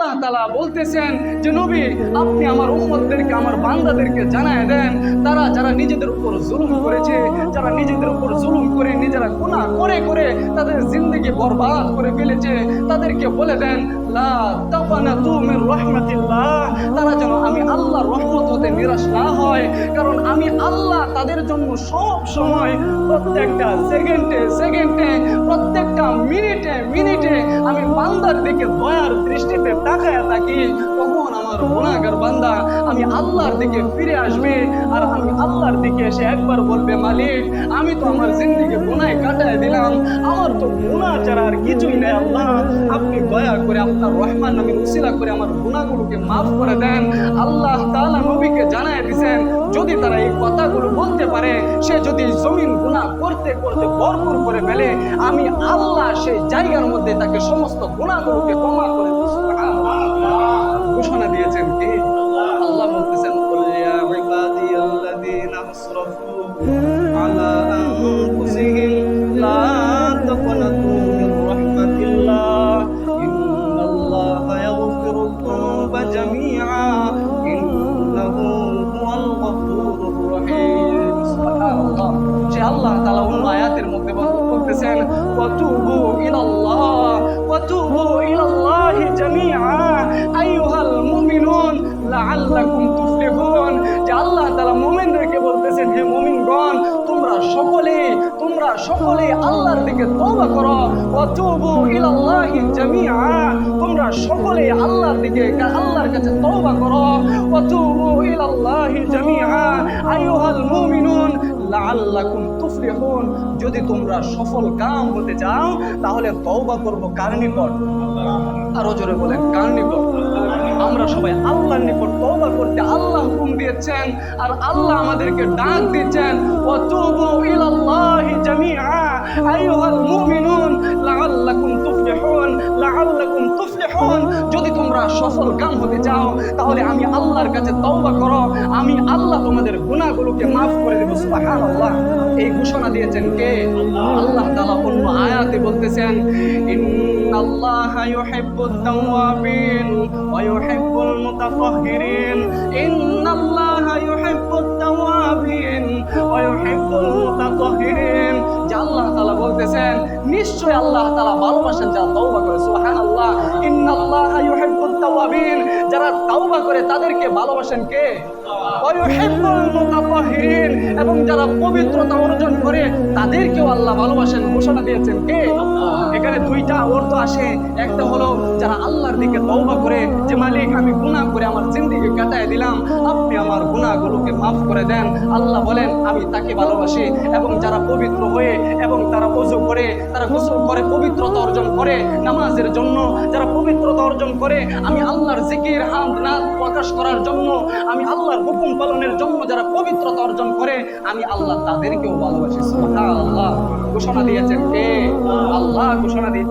আল্লাহ তাআলা বলতেছেন যে নবী আপনি আমার উম্মতদেরকে আমার বান্দাদেরকে জানায় দেন তারা যারা নিজেদের উপর জুলুম করেছে, যারা নিজেদের উপর জুলুম করে নিজেরা গুনাহ করে করে তাদের জিন্দেগি বরবাদ করে ফেলেছে, তাদেরকে বলে দেন লা তাকনাতু মির রাহমাতিল্লাহ, তারা যেন আমি আল্লাহর রহমত হতে নিরাশ না হয়। কারণ আমি আল্লাহ তাদের জন্য সব সময় প্রত্যেকটা সেকেন্ডে সেকেন্ডে প্রত্যেকটা মিনিটে মিনিটে আমি বান্দার দিকে দয়ার দৃষ্টিতে তাকায় থাকি। তখন আমার গুনাহগার বান্দা আমি আল্লাহর দিকে ফিরে আসবে আর আমি আল্লাহর দিকে এসে একবার বলবে মালিক আমি তো আমার জিন্দেগি গুনাহে কাটায় দিলাম, আমার তো গুনাহ ছাড়া আর কিছুই নেই, আল্লাহ আপনি দয়া করে আপনার রহমান নামের উসিলা করে আমার গুনাহগুলোকে মাফ করে দেন। আল্লাহ তাআলা নবীকে জানায় দিয়েছেন যদি তারা এই কথাগুলো বলতে পারে, সে যদি জমিন গুনাহ করতে করতে ভরপুর করে ফেলে, আমি আল্লাহ সেই জায়গার মধ্যে তাকে সমস্ত গুনাহগুলোকে ক্ষমা করে দেব। সুবহানাল্লাহ। ঘোষণা দিয়েছেন কে? আল্লাহ বলতেছেন কুল ইয়া ইবাদিয়াল্লাযীনা আসরাফু আলা আনফুসিহিম লা তাকনাতু মির রাহমাতিল্লাহ ইন্নাল্লাহা ইয়াগফিরুয যুনুবা জামিআ ইন্নাহু হুয়াল গফুরুর রহিম। সুবহানাল্লাহ। যে আল্লাহ তাআলা অন্য আয়াতের মধ্যে বলতেছেন ওয়াতুবু ইলাল্লাহ ওয়াতুবু ইলাল্লাহি জামিআ আইয়ুহাল মুমিনুন লাআল্লাকুম তুফলিহুন। যে আল্লাহ তাআলা মুমিনদেরকে বলতেছেন হে মুমিনগণ তোমরা সকলে আল্লাহর দিকে তওবা করো। ওয়াতুবু ইলাল্লাহি জামিআ, তোমরা সকলে আল্লাহর দিকে আল্লাহর কাছে তওবা করো। ওয়াতুবু ইলাল্লাহি জামিআ আইয়ুহাল মুমিনুন লাআল্লাকুম তুফলিহুন। যদি তোমরা সফল কাম হতে চাও তাহলে তওবা করব কার নিকট? আরো জোরে বলেন কার নিকট? আমরা সবাই আল্লাহর নিকট তওবা করতে আল্লাহ হুকুম দিয়েছেন আর আল্লাহ আমাদেরকে ডাক দিচ্ছেন ওয়াতুবু ইলাল্লাহি জামিআ আইয়ুহাল মুমিনুন লাআল্লাকুম তুফলিহুন লাআল্লাকুম তুফলিহুন। যদি তোমরা সফল কাম হতে চাও তাহলে আমি আল্লাহর কাছে তওবা করো, আমি আল্লাহ তোমাদের গুনাহগুলোকে মাফ করে দেব। সুবহানাল্লাহ। এই ঘোষণা দিয়েছেন কে? আল্লাহ তাআলা অন্য আয়াতে বলতেছেন ইন্নাল্লাহা ইউহিব্বুত তাওয়াবিন ওয়া ইউহিব্বুল মুতাতাহহিরিন ইন্নাল্লাহা ইউহিব্বুত তাওয়াবিন ওয়া ইউহিব্বুল মুতাতাহহিরিন। যে আল্লাহ তাআলা বলতেছেন নিশ্চয় আল্লাহ তাআলা ভালোবাসেন যারা তওবা করে। সুবহানাল্লাহ। ইন্নাল্লাহা ইউহিব্বুত তাওয়াবিন, যারা তওবা করে তাদেরকে ভালোবাসেন কে? ওয়া ইউহিব্বুল মুতাতাহহিরিন, এবং যারা পবিত্রতা অর্জন করে তাদেরকেও আল্লাহ ভালোবাসেন। ঘোষণা দিয়েছেন কে? এখানে দুইটা অর্থ আসে। একটা হলো যারা আল্লাহর দিকে তওবা করে যে মালিক আমি গুনাহ করে আমার জিন্দেগি কাটায় দিলাম, আপনি আমার গুনাহগুলোকে মাফ করে দেন, আল্লাহ বলেন আমি তাকে ভালোবাসি। এবং যারা পবিত্র হয়ে এবং তারা ওযু করে, তারা গোসল করে, পবিত্রতা অর্জন করে নামাজের জন্য, যারা পবিত্রতা অর্জন করে আমি আল্লাহর জিকির হামদ নাত প্রকাশ করার জন্য, আমি আল্লাহর হুকুম পালনের জন্য যারা পবিত্রতা অর্জন করে আমি আল্লাহ তাদেরকেও ভালোবাসি। সুবহানাল্লাহ। ঘোষণা দিয়েছেন কে? আল্লাহ ঘোষণা দিয়েছেন।